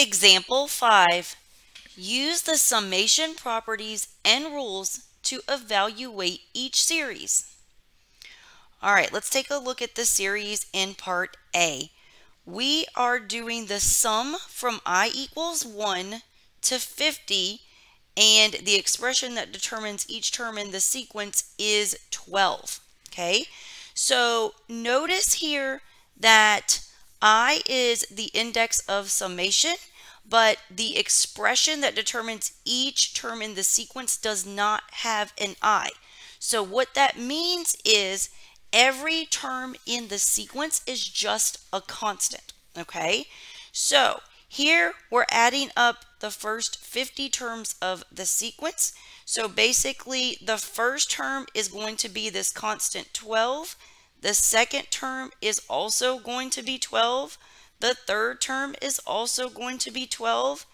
Example 5. Use the summation properties and rules to evaluate each series. All right, let's take a look at the series in part A. We are doing the sum from I equals 1 to 50, and the expression that determines each term in the sequence is 12. Okay, so notice here that I is the index of summation, but the expression that determines each term in the sequence does not have an I. So what that means is every term in the sequence is just a constant, okay? So here we're adding up the first 50 terms of the sequence. So basically the first term is going to be this constant 12. The second term is also going to be 12. The third term is also going to be 12,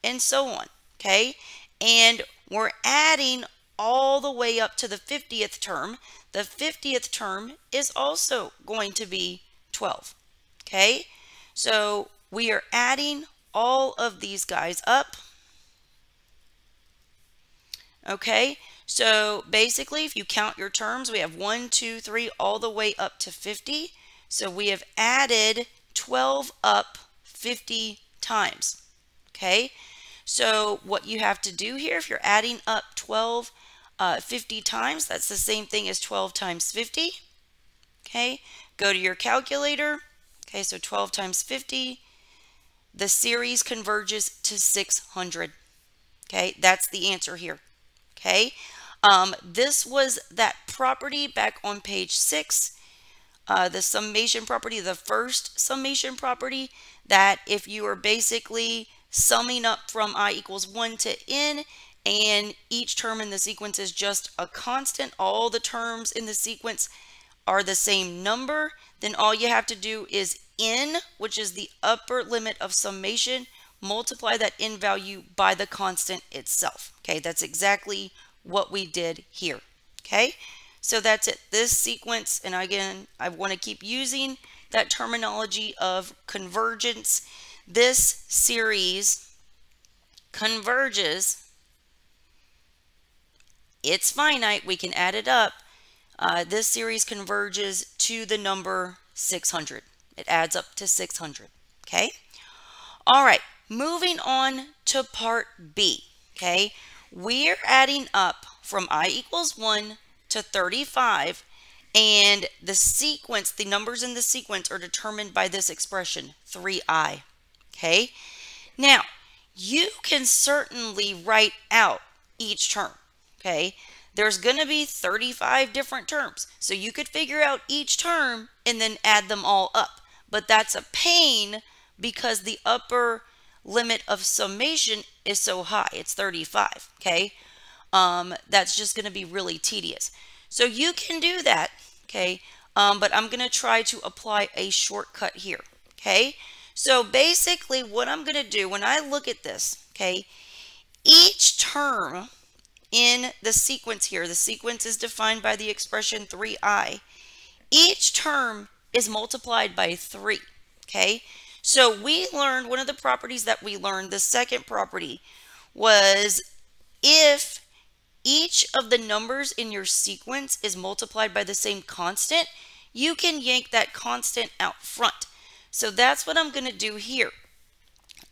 and so on, okay? And we're adding all the way up to the 50th term. The 50th term is also going to be 12, okay? So we are adding all of these guys up, okay? So basically, if you count your terms, we have 1, 2, 3, all the way up to 50. So we have added 12 up 50 times, okay? So what you have to do here, if you're adding up 50 times, that's the same thing as 12 times 50, okay? Go to your calculator, okay, so 12 times 50, the series converges to 600, okay? That's the answer here, okay? This was that property back on page 6. The summation property, the first summation property, that if you are basically summing up from I equals 1 to n, and each term in the sequence is just a constant, all the terms in the sequence are the same number, then all you have to do is n, which is the upper limit of summation, multiply that n value by the constant itself. Okay, that's exactly what we did here. Okay. So that's it. This sequence, and again, I want to keep using that terminology of convergence. This series converges. It's finite. We can add it up. This series converges to the number 600. It adds up to 600. Okay. All right. Moving on to part B. Okay. We're adding up from I equals 1 to 35, and the sequence, the numbers in the sequence are determined by this expression, 3i. Okay, now you can certainly write out each term. Okay, there's going to be 35 different terms, so you could figure out each term and then add them all up, but that's a pain because the upper limit of summation is so high. It's 35. Okay, that's just going to be really tedious. So you can do that, okay, but I'm going to try to apply a shortcut here, okay? So basically what I'm going to do when I look at this, okay, each term in the sequence here, the sequence is defined by the expression 3i, each term is multiplied by 3, okay? So we learned, one of the properties that we learned, the second property, was if each of the numbers in your sequence is multiplied by the same constant, you can yank that constant out front. So that's what I'm going to do here.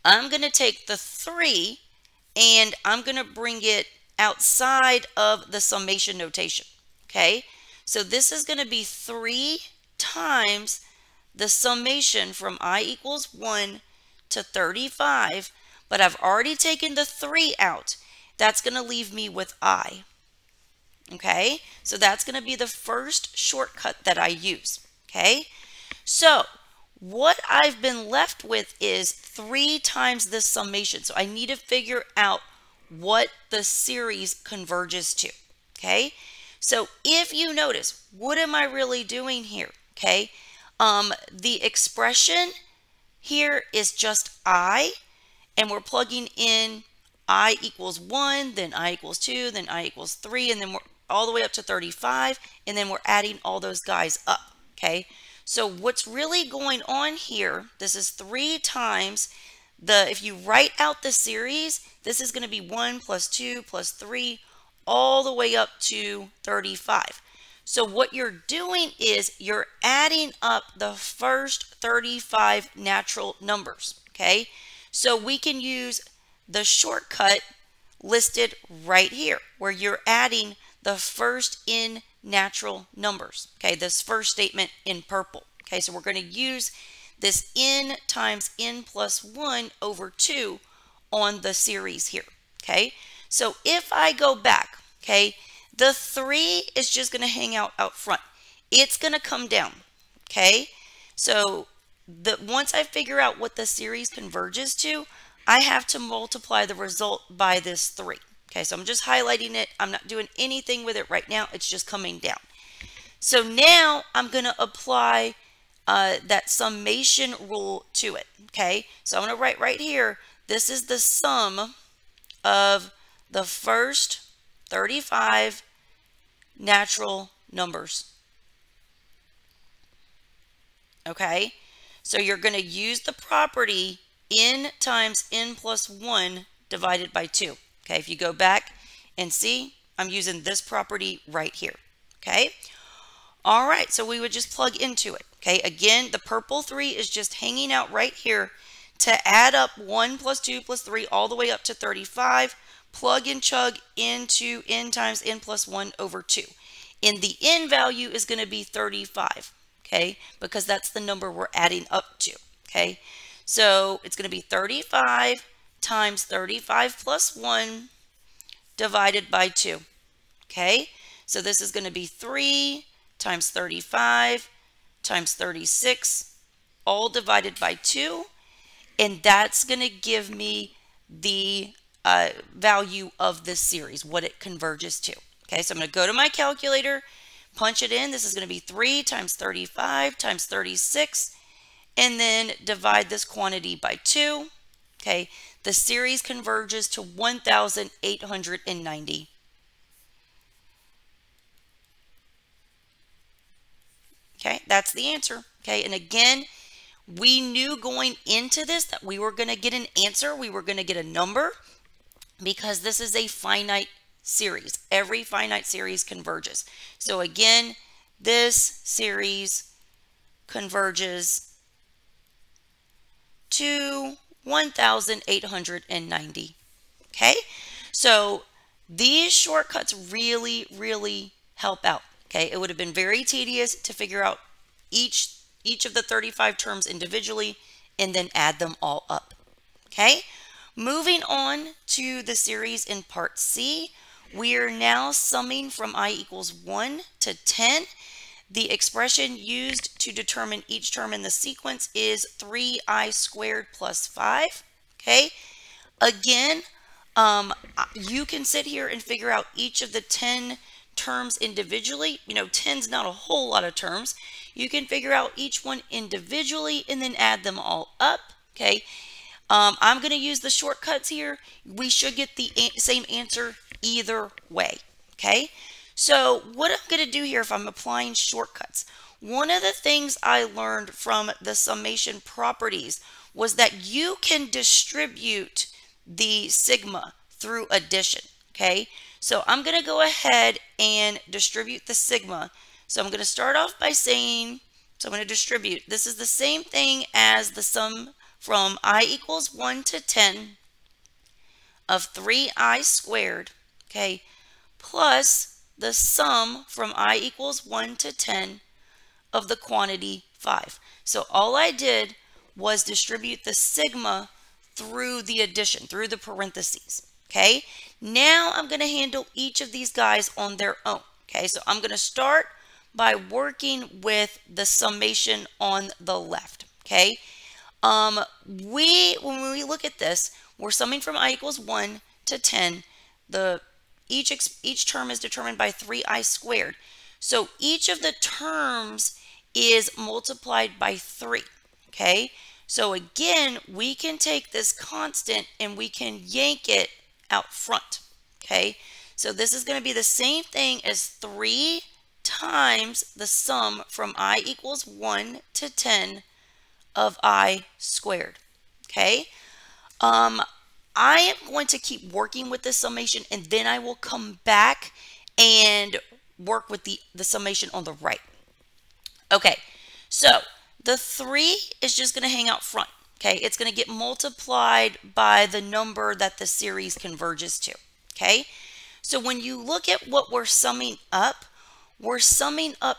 I'm going to take the 3 and I'm going to bring it outside of the summation notation. Okay, so this is going to be 3 times the summation from I equals 1 to 35, but I've already taken the 3 out. That's going to leave me with I. Okay, so that's going to be the first shortcut that I use. Okay, so what I've been left with is 3 times this summation. So I need to figure out what the series converges to. Okay, so if you notice, what am I really doing here? Okay, the expression here is just I, and we're plugging in I equals 1, then I equals 2, then I equals 3, and then we're all the way up to 35, and then we're adding all those guys up, okay? So what's really going on here, this is 3 times if you write out the series, this is going to be 1 plus 2 plus 3 all the way up to 35. So what you're doing is you're adding up the first 35 natural numbers, okay? So we can use the shortcut listed right here where you're adding the first in natural numbers, okay? This first statement in purple, okay? So we're going to use this n times n plus 1 over 2 on the series here, okay? So if I go back, okay, the 3 is just going to hang out front. It's going to come down, okay? So once I figure out what the series converges to, I have to multiply the result by this 3. Okay, so I'm just highlighting it. I'm not doing anything with it right now. It's just coming down. So now I'm going to apply that summation rule to it. Okay, so I'm going to write right here, this is the sum of the first 35 natural numbers. Okay, so you're going to use the property n times n plus 1 divided by 2. Okay, if you go back and see, I'm using this property right here. Okay, all right, so we would just plug into it. Okay, again, the purple 3 is just hanging out right here to add up 1 plus 2 plus 3 all the way up to 35. Plug and chug into n times n plus 1 over 2. And the n value is going to be 35, okay, because that's the number we're adding up to, okay. So it's going to be 35 times 35 plus 1 divided by 2, okay. So this is going to be 3 times 35 times 36, all divided by 2, and that's going to give me the value of this series, what it converges to. Okay, so I'm going to go to my calculator, punch it in. This is going to be 3 times 35 times 36, and then divide this quantity by 2. Okay, the series converges to 1,890. Okay, that's the answer. Okay, and again, we knew going into this that we were going to get an answer. We were going to get a number because this is a finite series. Every finite series converges. So again, this series converges to 1,890. Okay, so these shortcuts really, really help out. Okay, it would have been very tedious to figure out each of the 35 terms individually and then add them all up. Okay, moving on to the series in part C, we are now summing from I equals 1 to 10. The expression used to determine each term in the sequence is 3i squared plus 5. Okay, again, you can sit here and figure out each of the 10 terms individually. You know, 10's not a whole lot of terms. You can figure out each one individually and then add them all up. Okay, I'm going to use the shortcuts here. We should get the same answer either way. Okay, so what I'm going to do here if I'm applying shortcuts, one of the things I learned from the summation properties was that you can distribute the sigma through addition. Okay, so I'm going to go ahead and distribute the sigma. So I'm going to start off by saying, so I'm going to distribute. This is the same thing as the sum from I equals 1 to 10 of 3i squared, okay, plus the sum from I equals 1 to 10 of the quantity 5. So all I did was distribute the sigma through the addition, through the parentheses. Okay, now I'm going to handle each of these guys on their own. Okay, so I'm going to start by working with the summation on the left. Okay, when we look at this, we're summing from I equals 1 to 10. Each term is determined by 3i squared. So each of the terms is multiplied by 3. Okay, so again, we can take this constant and we can yank it out front. Okay, so this is going to be the same thing as 3 times the sum from I equals 1 to 10 of I squared. Okay, I am going to keep working with this summation, and then I will come back and work with the summation on the right. Okay, so the 3 is just going to hang out front. Okay, it's going to get multiplied by the number that the series converges to. Okay, so when you look at what we're summing up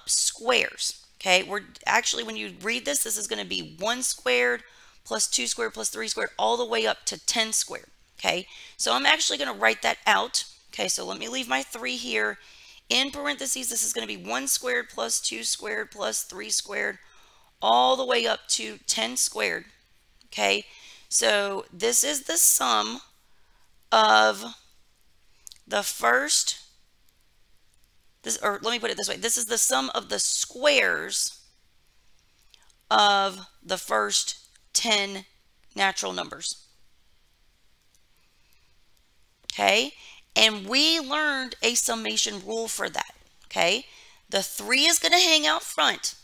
squares. Okay, we're actually, when you read this, this is going to be 1 squared plus 2 squared plus 3 squared all the way up to 10 squared. Okay, so I'm actually going to write that out. Okay, so let me leave my 3 here. In parentheses, this is going to be 1 squared plus 2 squared plus 3 squared all the way up to 10 squared. Okay, so this is the sum of the first, or let me put it this way. This is the sum of the squares of the first 10 natural numbers. Okay, and we learned a summation rule for that. Okay, the 3 is going to hang out front,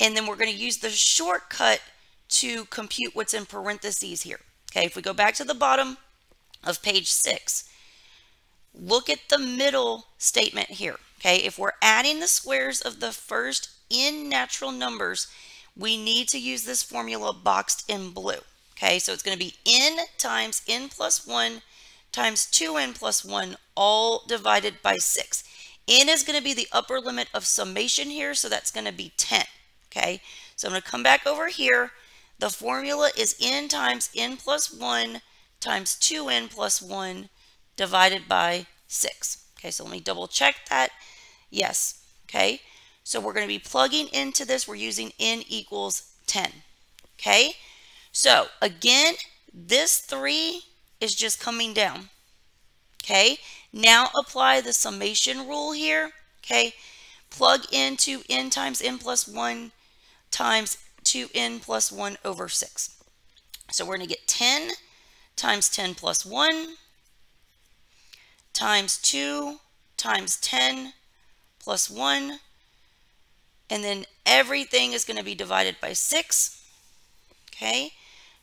and then we're going to use the shortcut to compute what's in parentheses here. Okay, if we go back to the bottom of page 6, look at the middle statement here. Okay, if we're adding the squares of the first n natural numbers, we need to use this formula boxed in blue. Okay, so it's going to be n times n plus 1 times 2n plus 1 all divided by 6. N is going to be the upper limit of summation here, so that's going to be 10. Okay, so I'm going to come back over here. The formula is n times n plus 1 times 2n plus 1 divided by 6. Okay, so let me double check that. Yes. Okay, so we're going to be plugging into this. We're using n equals 10. Okay, so again, this 3 is just coming down. Okay, now apply the summation rule here. Okay, plug into n times n plus 1 times 2n plus 1 over 6. So we're going to get 10 times 10 plus 1 times 2 times 10 plus 1, and then everything is going to be divided by 6. Okay,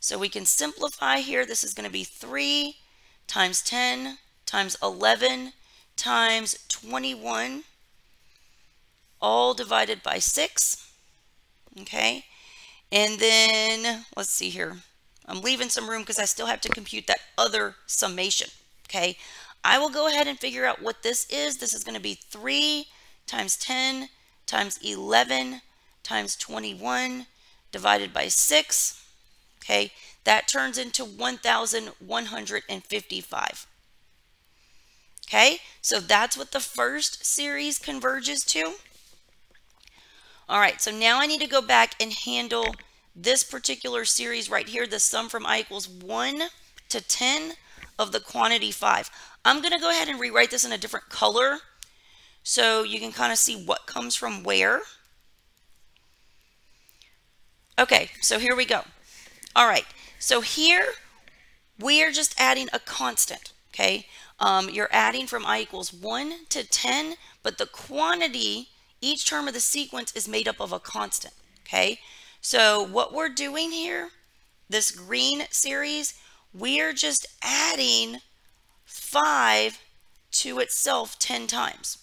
so we can simplify here. This is going to be 3 times 10 times 11 times 21 all divided by 6. Okay, and then let's see here. I'm leaving some room because I still have to compute that other summation. Okay, I will go ahead and figure out what this is. This is going to be 3 times 10 times 11 times 21 divided by 6. Okay, that turns into 1,155. Okay, so that's what the first series converges to. All right, so now I need to go back and handle this particular series right here, the sum from I equals 1 to 10 of the quantity 5. I'm going to go ahead and rewrite this in a different color so you can kind of see what comes from where. Okay, so here we go. All right, so here we are just adding a constant. Okay, you're adding from I equals 1 to 10, but the quantity, each term of the sequence is made up of a constant. Okay, so what we're doing here, this green series, we are just adding 5 to itself 10 times.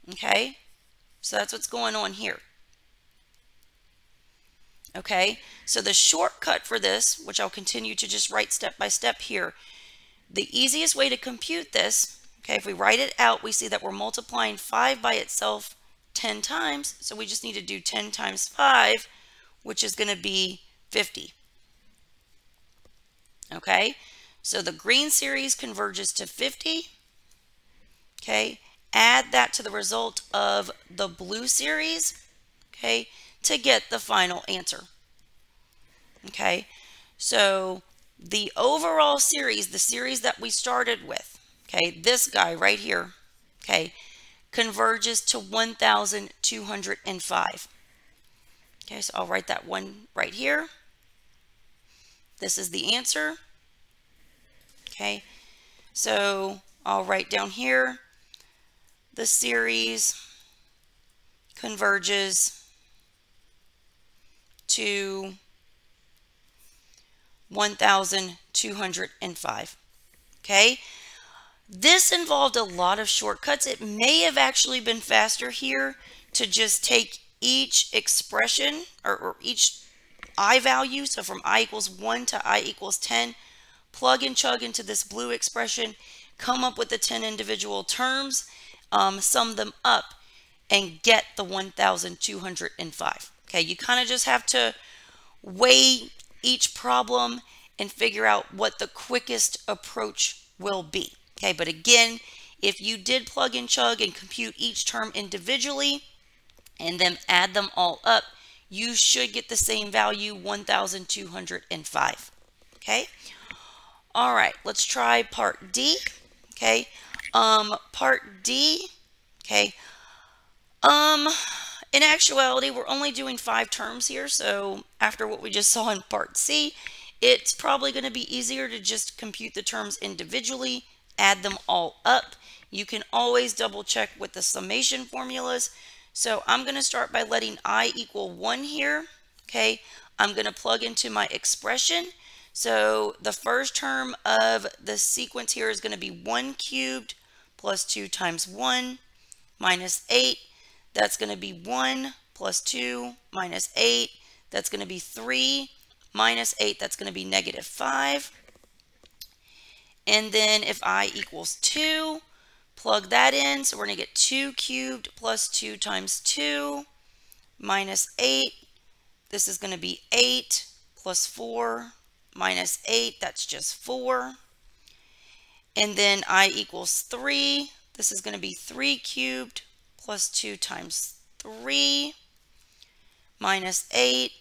Okay, so that's what's going on here. Okay, so the shortcut for this, which I'll continue to just write step by step here, the easiest way to compute this, okay, if we write it out, we see that we're multiplying 5 by itself 10 times, so we just need to do 10 times 5, which is going to be 50. Okay, so the green series converges to 50. Okay, add that to the result of the blue series, okay, to get the final answer. Okay, so the overall series, the series that we started with, okay, this guy right here, okay, converges to 1,205. Okay, so I'll write that one right here. This is the answer. Okay, so I'll write down here, the series converges to 1,205. Okay, this involved a lot of shortcuts. It may have actually been faster here to just take each expression or each I value, so from I equals 1 to I equals 10, plug and chug into this blue expression, come up with the 10 individual terms, sum them up, and get the 1,205. Okay, you kind of just have to weigh each problem and figure out what the quickest approach will be. Okay, but again, if you did plug and chug and compute each term individually and then add them all up, you should get the same value, 1,205. Okay. All right, let's try part D. Okay. Part D. Okay. In actuality, we're only doing 5 terms here. So after what we just saw in part C, it's probably going to be easier to just compute the terms individually, add them all up. You can always double check with the summation formulas. So I'm going to start by letting I equal 1 here. Okay, I'm going to plug into my expression. So the first term of the sequence here is going to be 1 cubed plus 2 times 1 minus 8. That's going to be 1 plus 2 minus 8. That's going to be 3 minus 8. That's going to be negative 5. And then if I equals 2, plug that in. So we're going to get 2 cubed plus 2 times 2 minus 8. This is going to be 8 plus 4 minus 8. That's just 4. And then I equals 3. This is going to be 3 cubed plus 2 times 3 minus 8.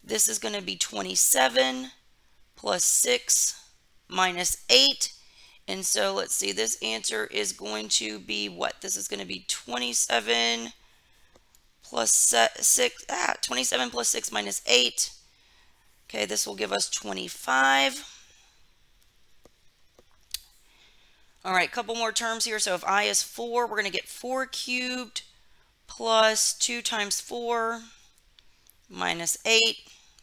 This is going to be 27 plus 6 minus 8. And so let's see, this answer is going to be what? This is going to be 27 plus 6, 27 plus 6 minus 8. Okay, this will give us 25. All right, a couple more terms here. So if I is 4, we're going to get 4 cubed plus 2 times 4 minus 8.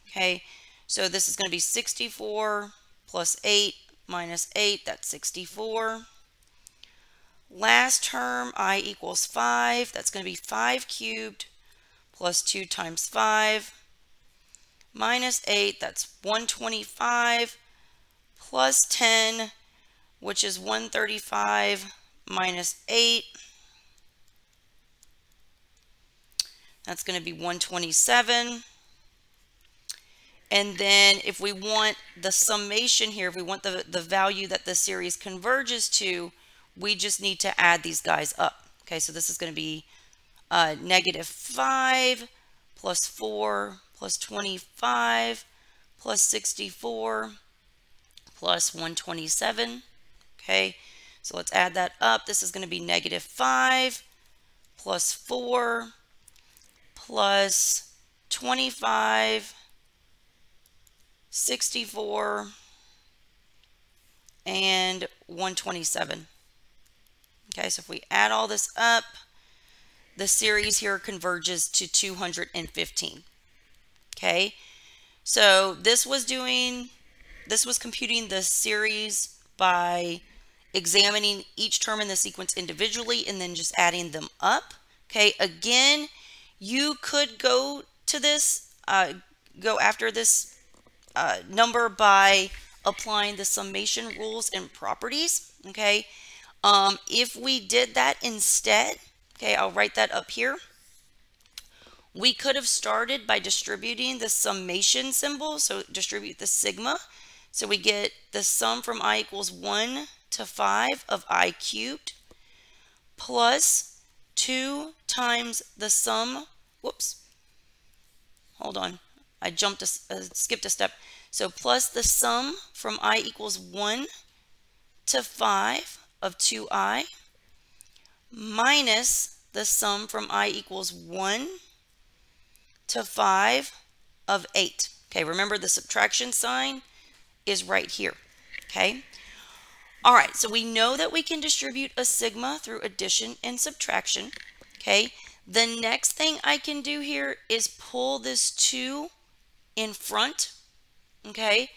Okay, so this is going to be 64 plus 8 minus 8. That's 64. Last term, I equals 5. That's going to be 5 cubed plus 2 times 5 minus 8. That's 125 plus 10, which is 135 minus 8. That's going to be 127. And then if we want the summation here, if we want the value that the series converges to, we just need to add these guys up. Okay, so this is going to be negative 5 plus 4 plus 25 plus 64 plus 127. Okay, so let's add that up. This is going to be negative 5 plus 4 plus 25, 64, and 127. Okay, so if we add all this up, the series here converges to 215. Okay, so this was computing the series by examining each term in the sequence individually and then just adding them up. Okay, again, you could go to this, go after this number by applying the summation rules and properties. Okay, if we did that instead, okay, I'll write that up here. We could have started by distributing the summation symbol, so distribute the sigma. So we get the sum from I equals 1 to 5 of I cubed plus 2 times the sum, whoops, hold on, I skipped a step. So plus the sum from I equals 1 to 5 of 2i minus the sum from I equals 1 to 5 of 8. Okay, remember the subtraction sign is right here. Okay. All right, so we know that we can distribute a sigma through addition and subtraction. Okay. The next thing I can do here is pull this 2 in front. Okay.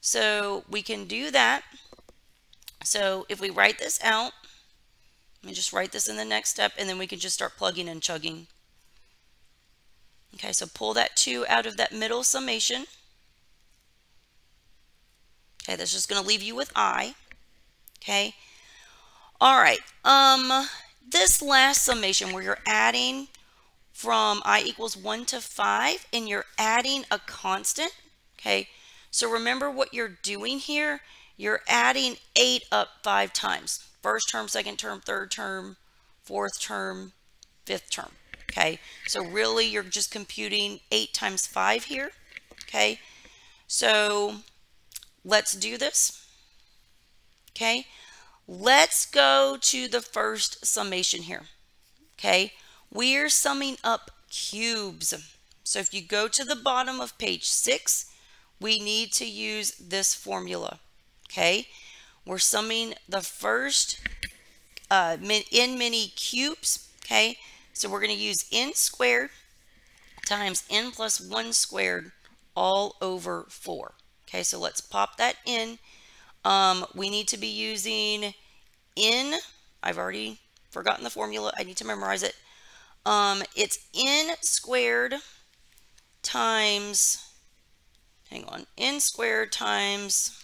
So we can do that. So if we write this out, let me just write this in the next step, and then we can just start plugging and chugging. Okay, so pull that 2 out of that middle summation. Okay, that's just going to leave you with I. Okay. All right. This last summation where you're adding from I equals 1 to 5 and you're adding a constant. Okay. So remember what you're doing here. You're adding 8 up 5 times. First term, second term, third term, fourth term, fifth term. Okay. So really you're just computing 8 times 5 here. Okay. So let's do this. Okay, let's go to the first summation here. Okay, we're summing up cubes. So if you go to the bottom of page 6, we need to use this formula. Okay, we're summing the first n many cubes. Okay, so we're going to use n squared times n plus 1 squared all over 4. Okay, so let's pop that in. We need to be using n. I've already forgotten the formula. I need to memorize it. It's n squared times, n squared times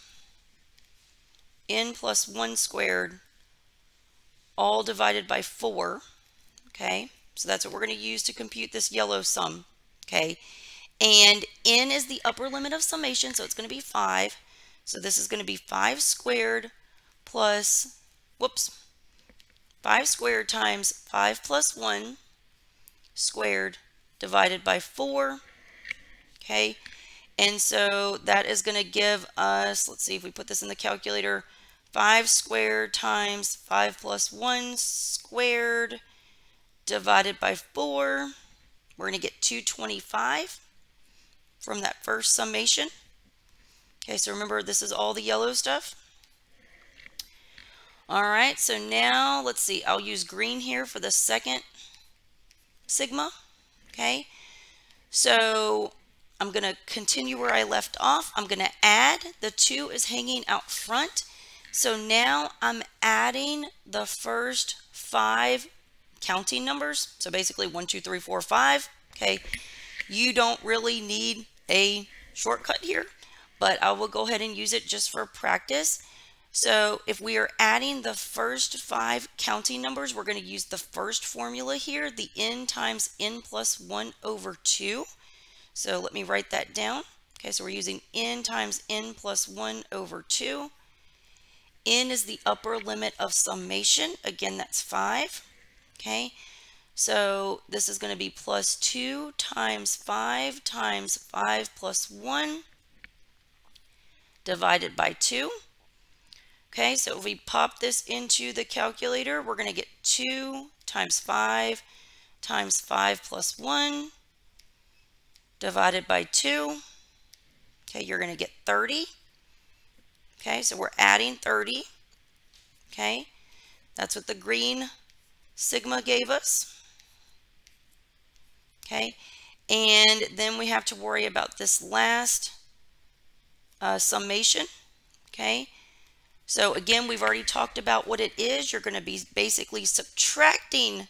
n plus 1 squared all divided by 4. Okay, so that's what we're going to use to compute this yellow sum. Okay, and n is the upper limit of summation, so it's going to be 5. So this is going to be 5 squared plus, 5 squared times 5 plus 1 squared divided by 4. Okay, and so that is going to give us, let's see if we put this in the calculator, 5 squared times 5 plus 1 squared divided by 4. We're going to get 225 from that first summation. Okay, so remember this is all the yellow stuff. All right, so now let's see. I'll use green here for the second sigma. Okay, so I'm going to continue where I left off. I'm going to add. The 2 is hanging out front. So now I'm adding the first 5 counting numbers. So basically 1, 2, 3, 4, 5. Okay, you don't really need a shortcut here, but I will go ahead and use it just for practice. So if we are adding the first 5 counting numbers, we're going to use the first formula here, the n times n plus 1 over 2. So let me write that down. Okay, so we're using n times n plus 1 over 2. N is the upper limit of summation. Again, that's 5. Okay, so this is going to be plus 2 times 5 plus 1 divided by 2. Okay, so if we pop this into the calculator, we're going to get 2 times 5 plus 1 divided by 2. Okay, you're going to get 30. Okay, so we're adding 30. Okay, that's what the green sigma gave us. Okay, and then we have to worry about this last summation. Okay, so again, we've already talked about what it is. You're going to be basically subtracting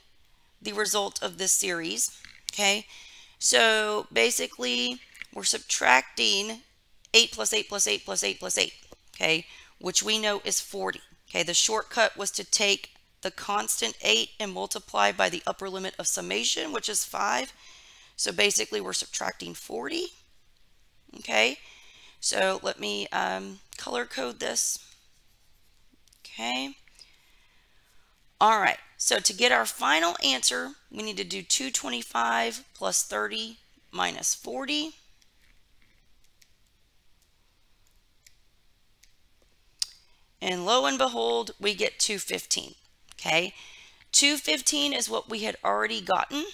the result of this series. Okay, so basically we're subtracting 8 plus 8 plus 8 plus 8 plus 8. Okay, which we know is 40. Okay, the shortcut was to take the constant 8 and multiply by the upper limit of summation, which is 5. So basically we're subtracting 40. Okay, so let me color code this. Okay, all right, so to get our final answer, we need to do 225 plus 30 minus 40. And lo and behold, we get 215. Okay, 215 is what we had already gotten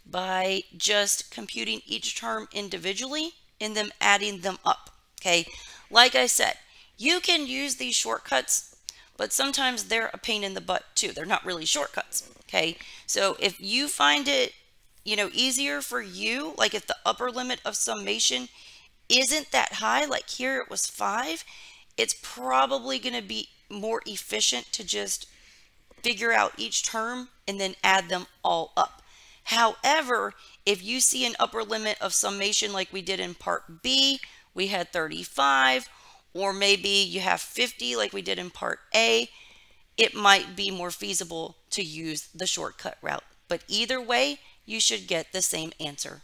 by just computing each term individually and then adding them up. Okay, like I said, you can use these shortcuts, but sometimes they're a pain in the butt too. They're not really shortcuts. Okay, so if you find it, easier for you, like if the upper limit of summation isn't that high, like here it was 5, it's probably going to be more efficient to just figure out each term and then add them all up. However, if you see an upper limit of summation like we did in part B, we had 35, or maybe you have 50 like we did in part A, it might be more feasible to use the shortcut route. But either way, you should get the same answer.